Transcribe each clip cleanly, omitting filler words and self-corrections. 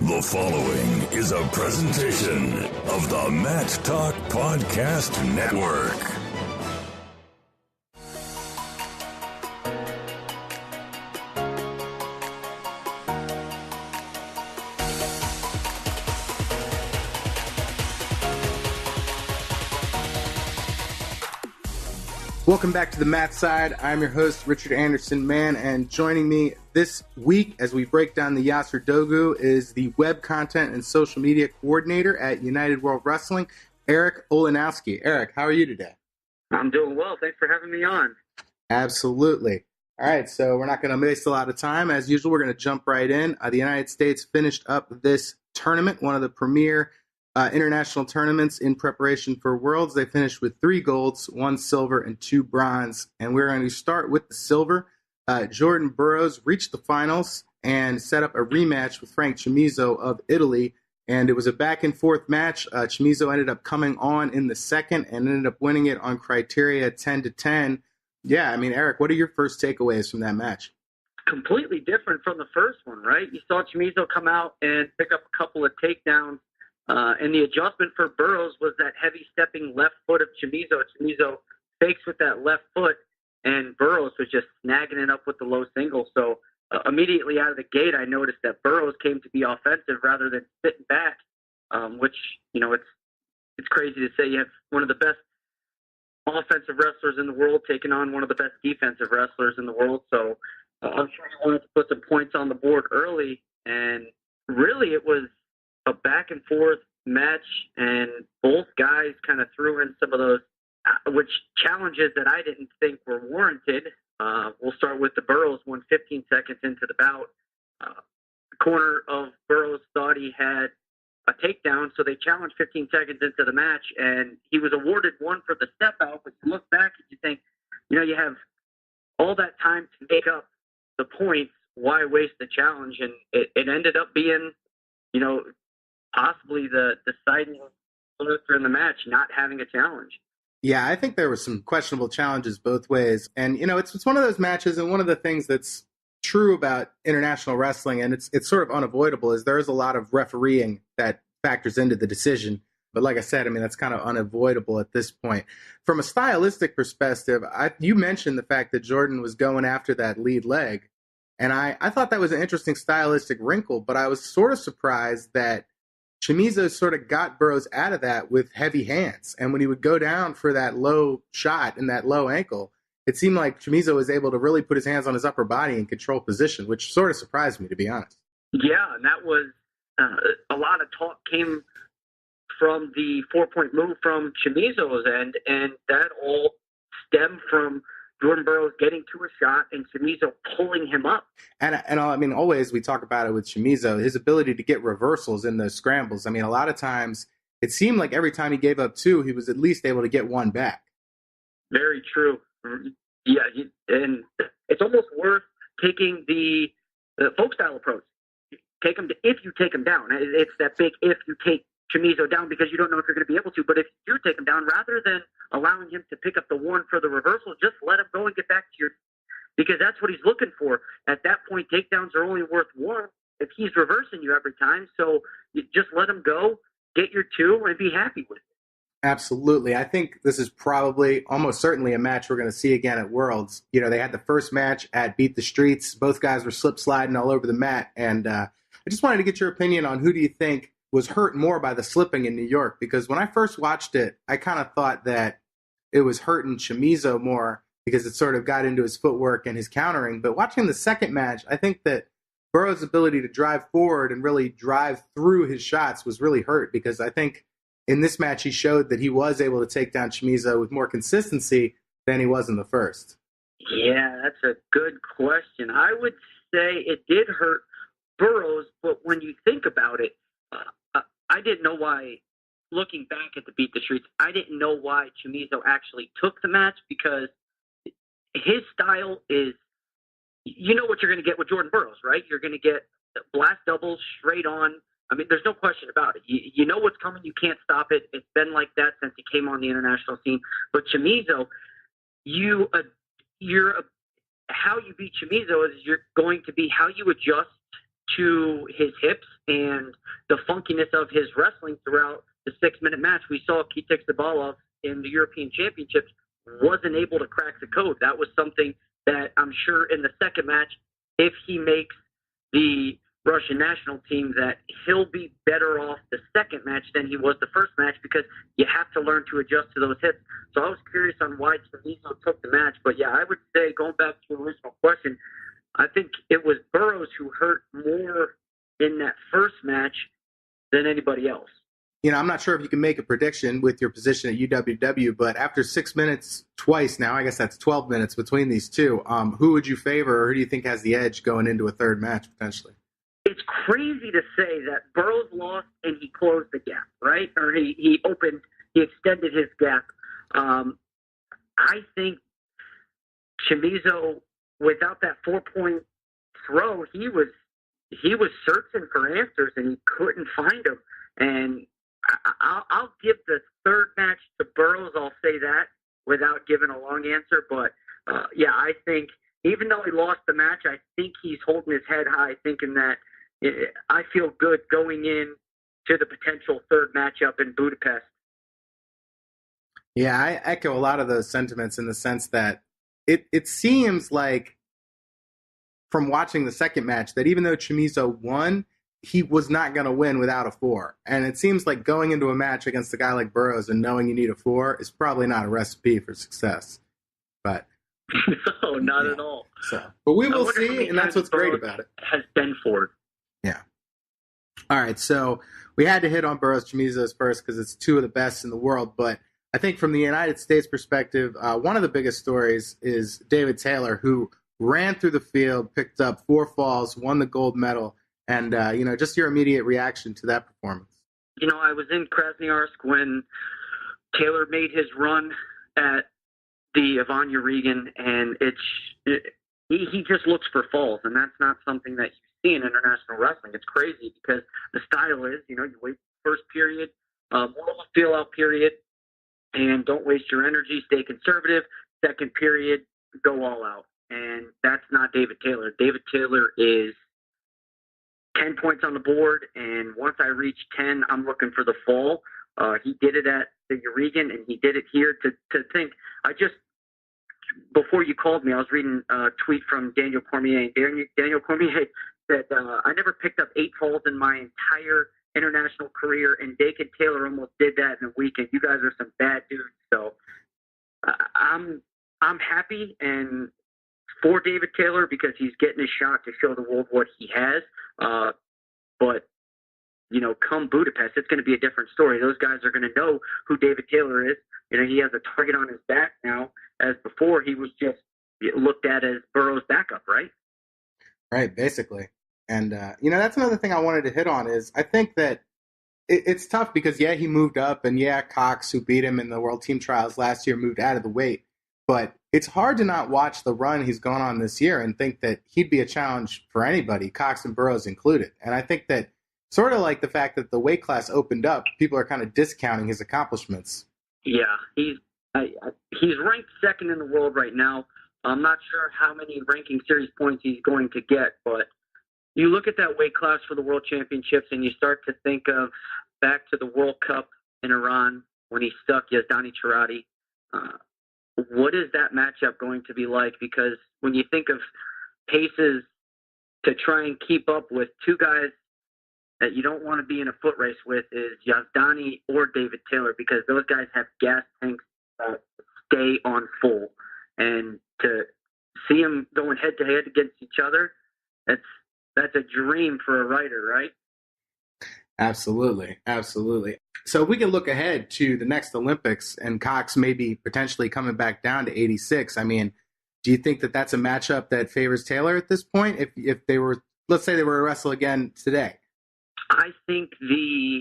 The following is a presentation of the Mat Talk Podcast Network. Welcome back to the Mat Side. I'm your host, Richard Anderson Mann, and joining me this week as we break down the Yasar Dogu is the web content and social media coordinator at United World Wrestling, Eric Olanowski. Eric, how are you today? I'm doing well. Thanks for having me on. Absolutely. All right, so we're not going to waste a lot of time. As usual, we're going to jump right in. The United States finished up this tournament, one of the premier international tournaments in preparation for Worlds. They finished with 3 golds, 1 silver, and 2 bronze. And we're going to start with the silver. Jordan Burroughs reached the finals and set up a rematch with Frank Chamizo of Italy. And it was a back-and-forth match. Chamizo ended up coming on in the second and ended up winning it on criteria 10-10. Yeah, I mean, Eric, what are your first takeaways from that match? Completely different from the first one, right? You saw Chamizo come out and pick up a couple of takedowns. And the adjustment for Burroughs was that heavy stepping left foot of Chamizo. Chamizo fakes with that left foot, and Burroughs was just snagging it up with the low single. So immediately out of the gate, I noticed that Burroughs came to be offensive rather than sitting back, which, you know, it's crazy to say you have one of the best offensive wrestlers in the world taking on one of the best defensive wrestlers in the world. So I'm sure he wanted to put some points on the board early, and really it was a back and forth match, and both guys kind of threw in some of those which challenges that I didn't think were warranted. We'll start with the Burroughs one 15 seconds into the bout. The corner of Burroughs thought he had a takedown, so they challenged 15 seconds into the match, and he was awarded one for the step out. But you look back and you think, you know, you have all that time to make up the points. Why waste the challenge? And it ended up being, you know, possibly the deciding factor in the match, not having a challenge. Yeah, I think there were some questionable challenges both ways. And, you know, it's one of those matches, and one of the things that's true about international wrestling, and it's sort of unavoidable, is there is a lot of refereeing that factors into the decision. But like I said, I mean, that's kind of unavoidable at this point. From a stylistic perspective, you mentioned the fact that Jordan was going after that lead leg. And I thought that was an interesting stylistic wrinkle, but I was sort of surprised that Chamizo sort of got Burroughs out of that with heavy hands. And when he would go down for that low shot and that low ankle, it seemed like Chamizo was able to really put his hands on his upper body and control position, which sort of surprised me, to be honest. Yeah, and that was a lot of talk came from the 4-point move from Chamizo's end, and that all stemmed from Jordan Burroughs getting to a shot and Chamizo pulling him up. And I mean, always we talk about it with Chamizo, his ability to get reversals in those scrambles. I mean, a lot of times it seemed like every time he gave up 2, he was at least able to get 1 back. Very true. Yeah, and it's almost worth taking the folk style approach. If you take him down. It's that big if you take Chamizo down, because you don't know if you're going to be able to. But if you do take him down, rather than allowing him to pick up the 1 for the reversal, just let him go and get back to your, because that's what he's looking for. At that point, takedowns are only worth 1 if he's reversing you every time. So you just let him go, get your 2, and be happy with it. Absolutely. I think this is probably almost certainly a match we're going to see again at Worlds. You know, they had the first match at Beat the Streets. Both guys were slip sliding all over the mat. And I just wanted to get your opinion on who do you think was hurt more by the slipping in New York? Because when I first watched it, I kind of thought that it was hurting Chamizo more because it sort of got into his footwork and his countering. But watching the second match, I think that Burroughs' ability to drive forward and really drive through his shots was really hurt, because I think in this match he showed that he was able to take down Chamizo with more consistency than he was in the first. Yeah, that's a good question. I would say it did hurt Burroughs, but when you think about it, I didn't know why, looking back at the Beat the Streets, I didn't know why Chamizo actually took the match, because his style is, you know what you're going to get with Jordan Burroughs, right? You're going to get blast doubles straight on. I mean, there's no question about it. You know what's coming. You can't stop it. It's been like that since he came on the international scene. But Chamizo, how you beat Chamizo is you're going to be how you adjust to his hips and the funkiness of his wrestling throughout the 6-minute match. We saw Kitek Zabalov in the European Championships wasn't able to crack the code. That was something that I'm sure in the second match, if he makes the Russian national team, that he'll be better off the second match than he was the first match, because you have to learn to adjust to those hips. So I was curious on why Chamizo took the match. But yeah, I would say, going back to your original question, I think it was Burroughs who hurt more in that first match than anybody else. I'm not sure if you can make a prediction with your position at UWW, but after 6 minutes twice now, I guess that's 12 minutes between these two, who would you favor, or who do you think has the edge going into a third match potentially? It's crazy to say that Burroughs lost and he closed the gap, right? Or he extended his gap. I think Chamizo, without that 4-point throw, he was searching for answers and he couldn't find them. And I'll give the third match to Burroughs. I'll say that without giving a long answer. But yeah, I think even though he lost the match, I think he's holding his head high, thinking that I feel good going in to the potential third matchup in Budapest. Yeah, I echo a lot of those sentiments in the sense that it seems like from watching the second match that even though Chamizo won, he was not going to win without a 4. And it seems like going into a match against a guy like Burroughs and knowing you need a 4 is probably not a recipe for success. But no, not at all. But we will see, and that's what's great about it. Has been for. Yeah. All right, so we had to hit on Burroughs Chamizo's first because it's two of the best in the world. But I think from the United States perspective, one of the biggest stories is David Taylor, who ran through the field, picked up 4 falls, won the gold medal. And, just your immediate reaction to that performance. I was in Krasnoyarsk when Taylor made his run at the Ivan Urigan, and he just looks for falls, and that's not something that you see in international wrestling. It's crazy because the style is, you wait first period, more of a feel-out period, and don't waste your energy, stay conservative. Second period, go all out. And that's not David Taylor. David Taylor is 10 points on the board, and once I reach 10, I'm looking for the fall. He did it at the Urigan, and he did it here. To think, before you called me, I was reading a tweet from Daniel Cormier. Daniel Cormier said, I never picked up 8 falls in my entire international career, and David Taylor almost did that in a weekend. You guys are some bad dudes. So I'm happy and for David Taylor because he's getting his shot to show the world what he has. But, come Budapest, it's going to be a different story. Those guys are going to know who David Taylor is. He has a target on his back now, as before he was just looked at as Burroughs' backup, right? Right, basically. And, that's another thing I wanted to hit on is I think that it's tough because, yeah, he moved up, and, yeah, Cox, who beat him in the World Team Trials last year, moved out of the weight. But it's hard to not watch the run he's gone on this year and think that he'd be a challenge for anybody, Cox and Burroughs included. And I think that sort of like the fact that the weight class opened up, people are kind of discounting his accomplishments. Yeah, he's ranked second in the world right now. I'm not sure how many ranking series points he's going to get, but you look at that weight class for the World Championships and you start to think of back to the World Cup in Iran when he stuck Yazdani Charati. What is that matchup going to be like? Because when you think of paces to try and keep up with two guys that you don't want to be in a foot race with is Yazdani or David Taylor, because those guys have gas tanks that stay on full. And to see them going head-to-head against each other, that's a dream for a writer, right? Absolutely. So if we can look ahead to the next Olympics and Cox maybe potentially coming back down to 86, I mean, do you think that that's a matchup that favors Taylor at this point? If they were, let's say they were to wrestle again today. I think the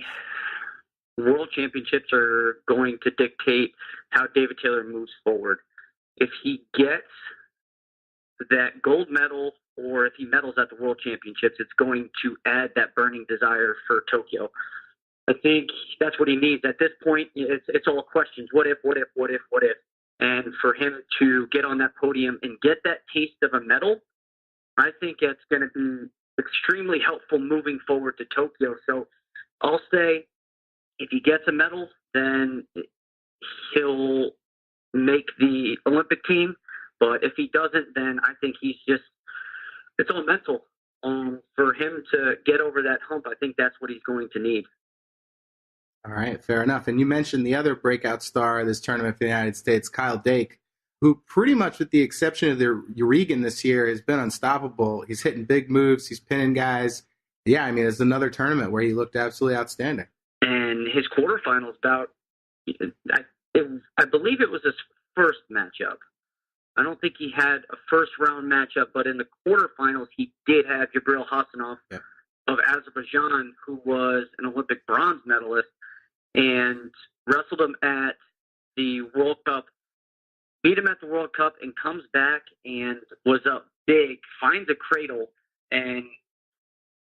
World Championships are going to dictate how David Taylor moves forward. If he gets that gold medal or if he medals at the World Championships, it's going to add that burning desire for Tokyo. I think that's what he needs. At this point, it's all questions. What if? And for him to get on that podium and get that taste of a medal, I think it's going to be extremely helpful moving forward to Tokyo. So I'll say if he gets a medal, then he'll make the Olympic team. But if he doesn't, then I think it's all mental. For him to get over that hump, I think that's what he's going to need. All right, fair enough. And you mentioned the other breakout star of this tournament for the United States, Kyle Dake, who pretty much with the exception of the Urigan this year has been unstoppable. He's hitting big moves. He's pinning guys. Yeah, I mean, it's another tournament where he looked absolutely outstanding. And his quarterfinals bout, I believe it was his first matchup. I don't think he had a first-round matchup, but in the quarterfinals, he did have Jabril Hassanov of Azerbaijan, who was an Olympic bronze medalist, and wrestled him at the World Cup, beat him at the World Cup, and comes back and was up big, finds a cradle, and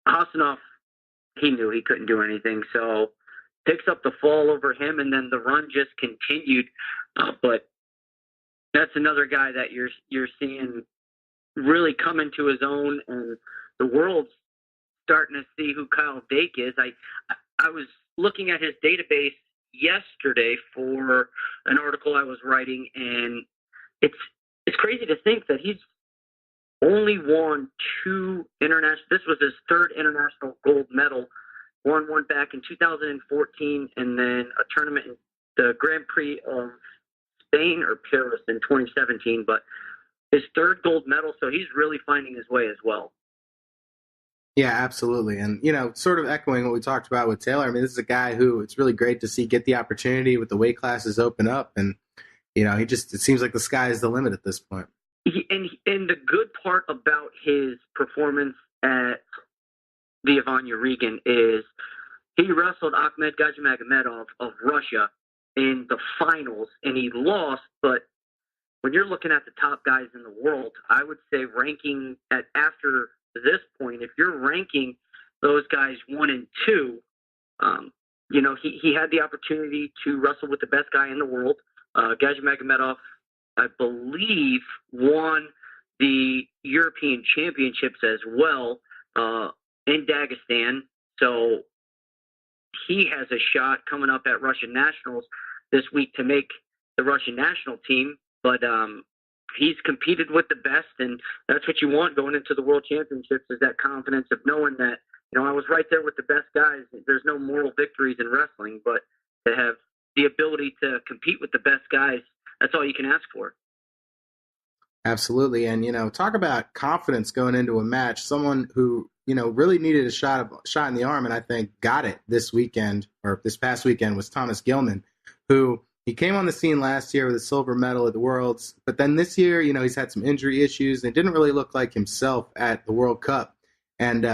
Hassanov, he knew he couldn't do anything, so picks up the fall over him, and then the run just continued. But that's another guy that you're seeing really come into his own, and the world's starting to see who Kyle Dake is. I was looking at his database yesterday for an article I was writing, and it's crazy to think that he's only won 2 international. This was his 3rd international gold medal. Won one back in 2014, and then a tournament in the Grand Prix of Spain or Paris in 2017. But his 3rd gold medal, so he's really finding his way as well. Yeah, absolutely. And, sort of echoing what we talked about with Taylor, I mean, this is a guy who it's really great to see get the opportunity with the weight classes open up. And, it seems like the sky is the limit at this point. And the good part about his performance at the Ivan Urigan is he wrestled Ahmed Gajimagomedov of Russia in the finals, and he lost. But when you're looking at the top guys in the world, I would say ranking after this point, if you're ranking those guys 1 and 2, he had the opportunity to wrestle with the best guy in the world. Gajimagomedov, I believe, won the European Championships as well in Dagestan. So he has a shot coming up at Russian Nationals this week to make the Russian national team. But he's competed with the best, and that's what you want going into the World Championships, is that confidence of knowing that, I was right there with the best guys. There's no moral victories in wrestling, but to have the ability to compete with the best guys, that's all you can ask for. Absolutely. And, talk about confidence going into a match. Someone who, really needed a shot in the arm, and I think got it this past weekend, was Thomas Gilman, who he came on the scene last year with a silver medal at the Worlds. But then this year, he's had some injury issues and didn't really look like himself at the World Cup. And,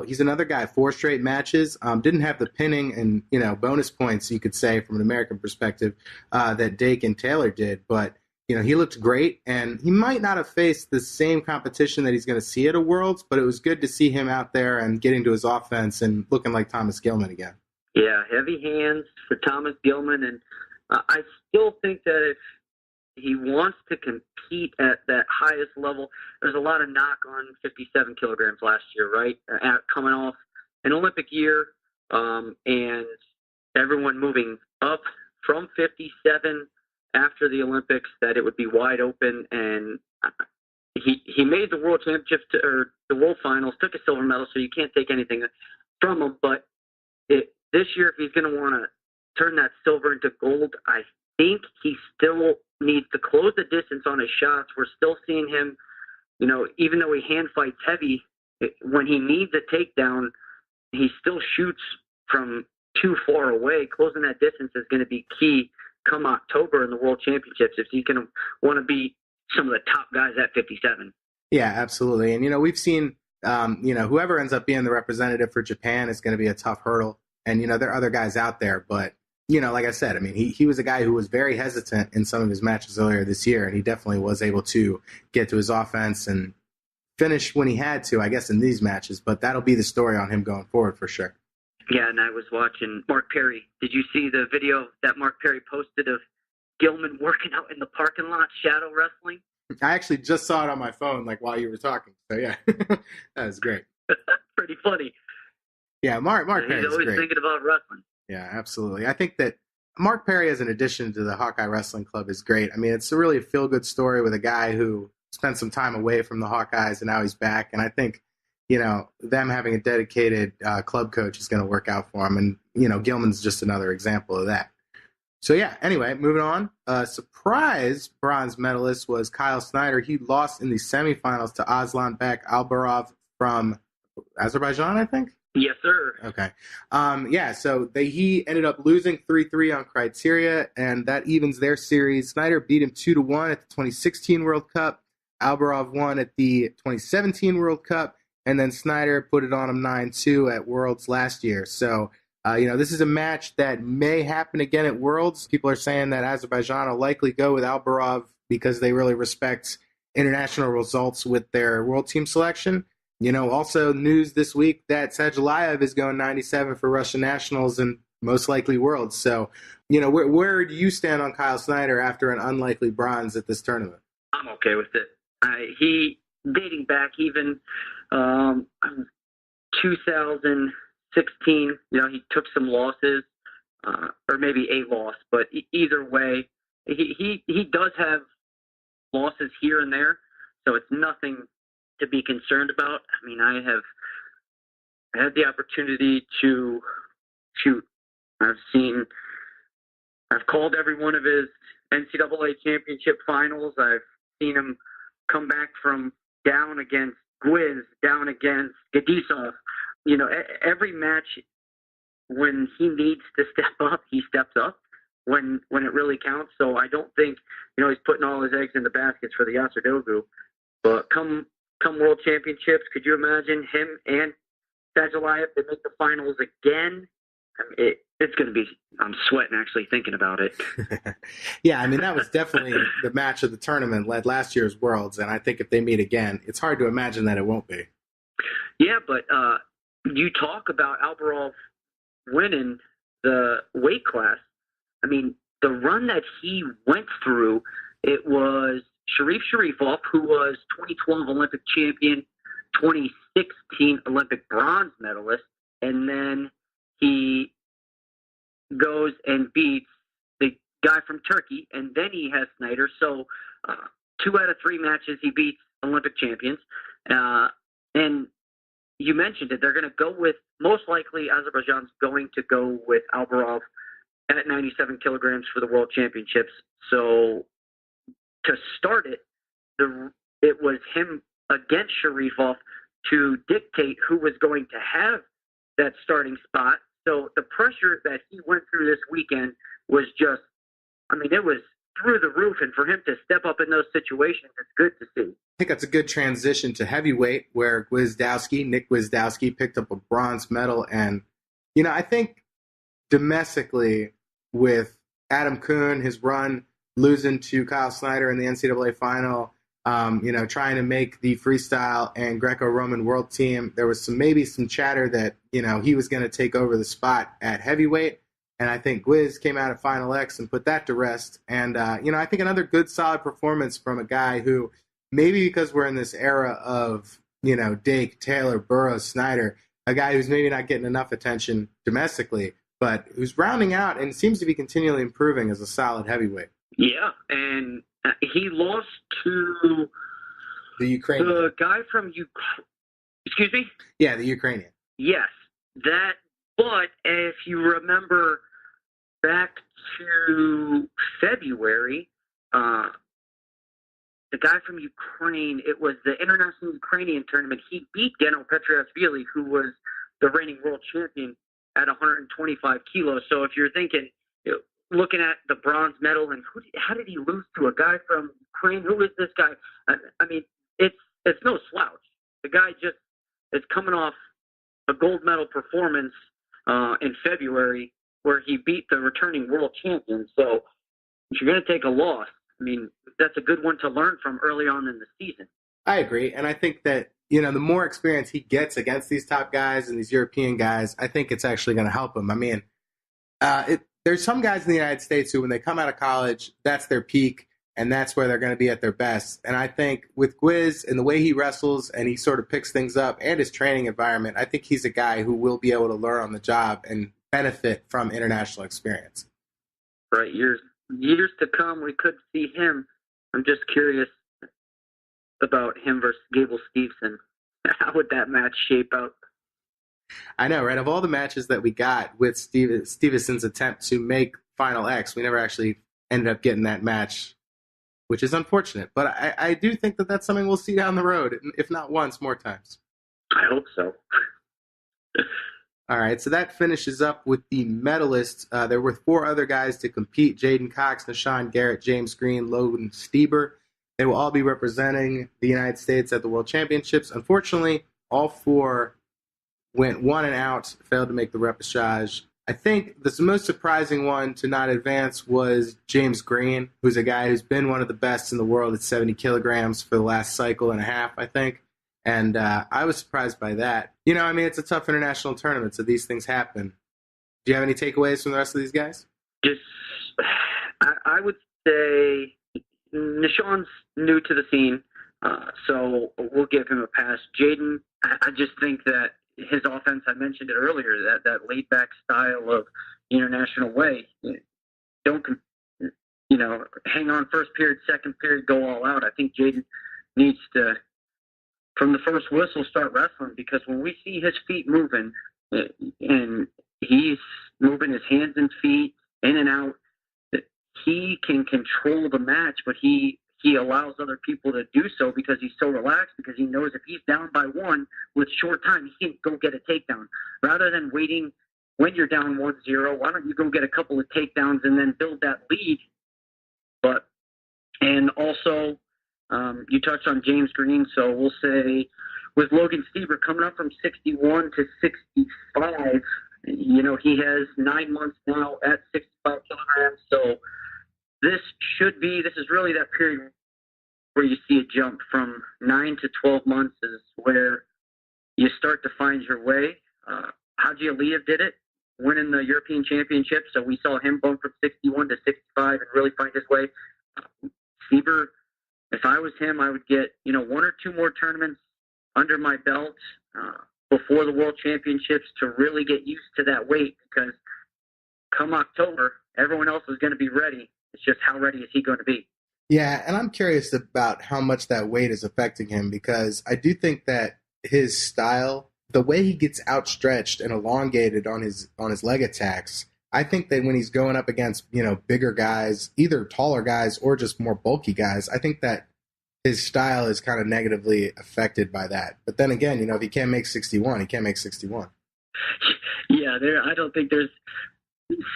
he's another guy, 4 straight matches, didn't have the pinning and, bonus points, you could say, from an American perspective, that Dake and Taylor did. But, he looked great, and he might not have faced the same competition that he's going to see at a Worlds, but it was good to see him out there and getting to his offense and looking like Thomas Gilman again. Yeah, heavy hands for Thomas Gilman, and I still think that if he wants to compete at that highest level, there's a lot of knock on 57 kilograms last year, right? Coming off an Olympic year, and everyone moving up from 57 after the Olympics, that it would be wide open. And he made the World Championships or the World Finals, took a silver medal, so you can't take anything from him. But this year, if he's going to want to turn that silver into gold, I think he still needs to close the distance on his shots. We're still seeing him, even though he hand fights heavy, when he needs a takedown, he still shoots from too far away. Closing that distance is going to be key come October in the World Championships if he's going to want to beat some of the top guys at 57. Yeah, absolutely. And, we've seen, whoever ends up being the representative for Japan is going to be a tough hurdle. And, there are other guys out there, but like I said, I mean, he was a guy who was very hesitant in some of his matches earlier this year, and he definitely was able to get to his offense and finish when he had to, I guess, in these matches. But that'll be the story on him going forward for sure. Yeah, and I was watching Mark Perry. Did you see the video that Mark Perry posted of Gilman working out in the parking lot, shadow wrestling? I actually just saw it on my phone, while you were talking. So, yeah, that was great. Pretty funny. Yeah, Mark Perry's He's always great. thinking about wrestling. Yeah, absolutely. I think that Mark Perry, as an addition to the Hawkeye Wrestling Club, is great. I mean, it's a really feel-good story with a guy who spent some time away from the Hawkeyes and now he's back. And I think, them having a dedicated club coach is going to work out for him. And, Gilman's just another example of that. So, yeah, anyway, moving on. Surprise bronze medalist was Kyle Snyder. He lost in the semifinals to Aslanbek Albarov from Azerbaijan, I think. Yes, sir. Okay. So he ended up losing 3-3 on criteria, and that evens their series. Snyder beat him 2-1 at the 2016 World Cup. Albarov won at the 2017 World Cup, and then Snyder put it on him 9-2 at Worlds last year. So, this is a match that may happen again at Worlds. People are saying that Azerbaijan will likely go with Albarov because they really respect international results with their world team selection. Also news this week that Sajalayev is going 97 for Russian nationals and most likely Worlds. So, where do you stand on Kyle Snyder after an unlikely bronze at this tournament? I'm okay with it. He, dating back even 2016, he took some losses, or maybe a loss, but either way, he does have losses here and there, so it's nothing to be concerned about. I mean, I had the opportunity to shoot. I've called every one of his NCAA championship finals. I've seen him come back from down against Gwiz, down against Gadisov. Every match when he needs to step up, he steps up when it really counts. So I don't think, he's putting all his eggs in the baskets for the Yasar Dogu. But come World Championships, could you imagine him and Sajalayev to make the finals again? I mean, it's going to be, I'm sweating actually thinking about it. Yeah, I mean, that was definitely the match of the tournament, led last year's Worlds, and I think if they meet again, it's hard to imagine that it won't be. Yeah, but you talk about Albarov winning the weight class. I mean, the run that he went through, it was Sharifov, who was 2012 Olympic champion, 2016 Olympic bronze medalist, and then he goes and beats the guy from Turkey, and then he has Snyder. So 2 out of 3 matches he beats Olympic champions. And you mentioned it. They're going to go with, most likely Azerbaijan's going to go with Albarov at 97 kilograms for the World Championships. So to start it, it was him against Sharifov to dictate who was going to have that starting spot. So the pressure that he went through this weekend was just, it was through the roof. And for him to step up in those situations, it's good to see. I think that's a good transition to heavyweight, where Nick Gwizdowski picked up a bronze medal. And, I think domestically with Adam Kuhn, his run, losing to Kyle Snyder in the NCAA final, trying to make the freestyle and Greco-Roman world team, there was maybe some chatter that, he was going to take over the spot at heavyweight. And I think Gwiz came out at Final X and put that to rest. And, I think another good, solid performance from a guy who, maybe because we're in this era of, Dake, Taylor, Burroughs, Snyder, a guy who's maybe not getting enough attention domestically, but who's rounding out and seems to be continually improving as a solid heavyweight. Yeah, and he lost to the Ukrainian. The guy from Ukraine. Excuse me? Yeah, the Ukrainian. Yes, that. But if you remember back to February, the guy from Ukraine, it was the International Ukrainian Tournament. He beat Geno Petriashvili, who was the reigning world champion at 125 kilos. So if you're thinking, looking at the bronze medal and how did he lose to a guy from Ukraine? Who is this guy? It's no slouch. The guy just is coming off a gold medal performance in February where he beat the returning world champion. So if you're going to take a loss, that's a good one to learn from early on in the season. I agree. And I think that, the more experience he gets against these top guys and these European guys, I think it's actually going to help him. There's some guys in the United States who, when they come out of college, that's their peak. and that's where they're going to be at their best. And I think with Gwiz and the way he wrestles and he sort of picks things up and his training environment, I think he's a guy who will be able to learn on the job and benefit from international experience. Right, years to come, we could see him. I'm just curious about him versus Gable Steveson. How would that match shape out? I know, right? Of all the matches that we got with Stevenson's attempt to make Final X, we never actually ended up getting that match, which is unfortunate. But I do think that that's something we'll see down the road, if not once, more times. I hope so. All right, so that finishes up with the medalists. There were 4 other guys to compete: Jaden Cox, Nashawn Garrett, James Green, Logan Stieber. They will all be representing the United States at the World Championships. Unfortunately, all 4 went 1 and out, failed to make the repechage. I think the most surprising one to not advance was James Green, who's a guy who's been one of the best in the world at 70 kilograms for the last cycle and a half, I think. And I was surprised by that. You know, I mean, it's a tough international tournament, so these things happen. Do you have any takeaways from the rest of these guys? Just, I would say Nishan's new to the scene, so we'll give him a pass. Jaden, I just think that his offense, I mentioned it earlier, that laid-back style of international way. Don't, hang on first period, second period, go all out. I think Jaden needs to, from the first whistle, start wrestling, because when we see his feet moving, and he's moving his hands and feet in and out, he can control the match, but he allows other people to do so because he's so relaxed, because he knows if he's down by 1 with short time, he can go get a takedown. Rather than waiting when you're down 1-0, why don't you go get a couple of takedowns and then build that lead? And also, you touched on James Green, so we'll say with Logan Stieber coming up from 61 to 65, he has 9 months now at 65 kilograms, so this is really that period where you see a jump from 9 to 12 months is where you start to find your way. Haji Aliyev did it, winning the European Championship, so we saw him bump from 61 to 65 and really find his way. Stieber, if I was him, I would get 1 or 2 more tournaments under my belt before the World Championships to really get used to that weight, because come October, everyone else is going to be ready. It's just how ready is he going to be? Yeah, and I'm curious about how much that weight is affecting him, because I do think that his style, the way he gets outstretched and elongated on his leg attacks, I think that when he's going up against, bigger guys, either taller guys or just more bulky guys, I think that his style is kind of negatively affected by that. But then again, if he can't make 61, he can't make 61. Yeah, I don't think there's...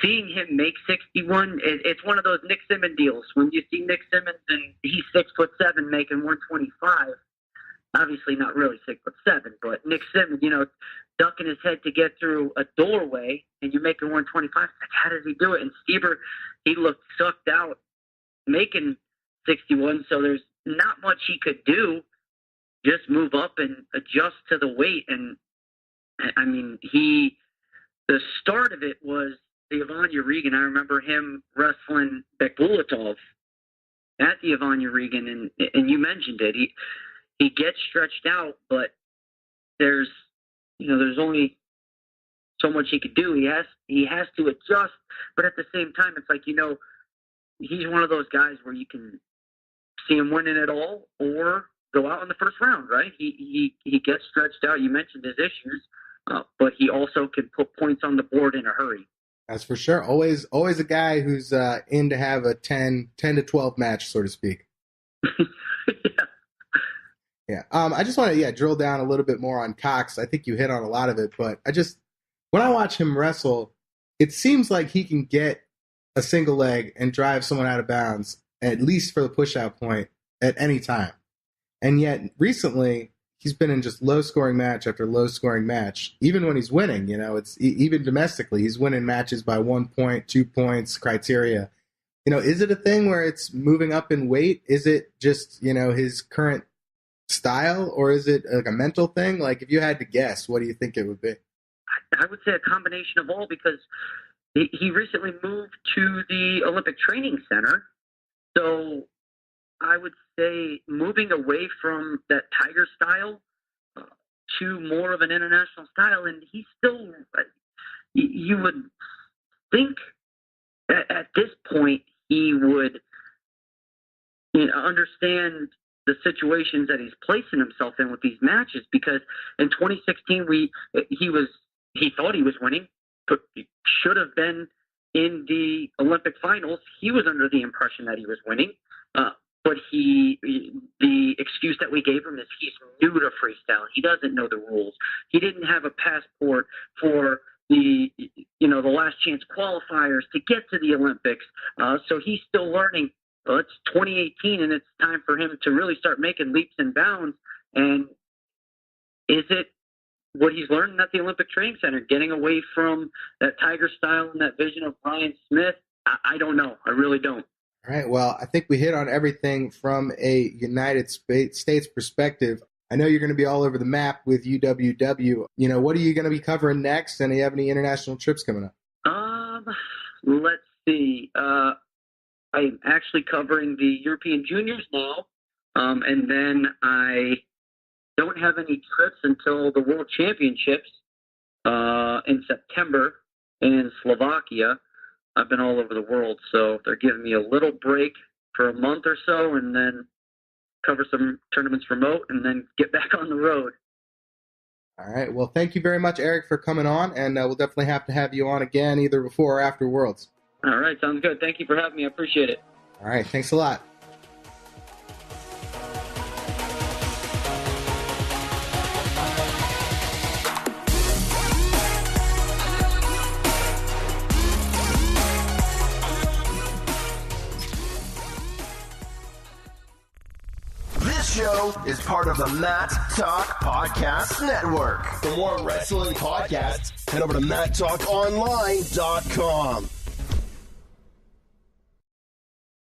Seeing him make 61, it's one of those Nick Simmons deals. When you see Nick Simmons and he's 6'7", making 125, obviously not really 6'7", but Nick Simmons, ducking his head to get through a doorway, and you're making 125. Like, how does he do it? And Stieber, he looked sucked out making 61, so there's not much he could do. Just move up and adjust to the weight. And I mean, the start of it was the Ivania Regan. I remember him wrestling Bekbulatov at the Ivania Regan, and you mentioned it. He gets stretched out, but there's only so much he could do. He has to adjust, but at the same time, it's like, he's one of those guys where you can see him winning it all or go out in the first round, right? He gets stretched out. You mentioned his issues, but he also can put points on the board in a hurry. That's for sure. Always a guy who's in to have a 10 to 12 match, so to speak. Yeah. I just want to drill down a little bit more on Cox. I think you hit on a lot of it, but when I watch him wrestle, it seems like he can get a single leg and drive someone out of bounds, at least for the push-out point, at any time. And yet, recently, he's been in just low-scoring match after low-scoring match. Even when he's winning, it's even domestically, he's winning matches by 1 point, 2 points, criteria. Is it a thing where it's moving up in weight? Is it just, his current style, or is it like a mental thing? Like, if you had to guess, what do you think it would be? I would say a combination of all, because he recently moved to the Olympic Training Center. So I would say moving away from that Tiger style to more of an international style, and he's still, you would think at this point he would understand the situations that he's placing himself in with these matches, because in 2016 he thought he was winning, but he should have been in the Olympic finals. He was under the impression that he was winning, but the excuse that we gave him is he's new to freestyle. He doesn't know the rules. He didn't have a passport for the last chance qualifiers to get to the Olympics. So he's still learning. Well, it's 2018, and it's time for him to really start making leaps and bounds. And is it what he's learning at the Olympic Training Center, getting away from that Tiger style and that vision of Brian Smith? I don't know. I really don't. All right. Well, I think we hit on everything from a United States perspective. I know you're going to be all over the map with UWW. What are you going to be covering next? And do you have any international trips coming up? Let's see. I'm actually covering the European Juniors now, and then I don't have any trips until the World Championships in September in Slovakia. I've been all over the world, so they're giving me a little break for a month or so, and then cover some tournaments remote, and then get back on the road. All right. Well, thank you very much, Eric, for coming on, and we'll definitely have to have you on again either before or after Worlds. All right. Sounds good. Thank you for having me. I appreciate it. All right. Thanks a lot. This show is part of the Matt Talk Podcast Network. For more wrestling podcasts, head over to MattTalkOnline.com.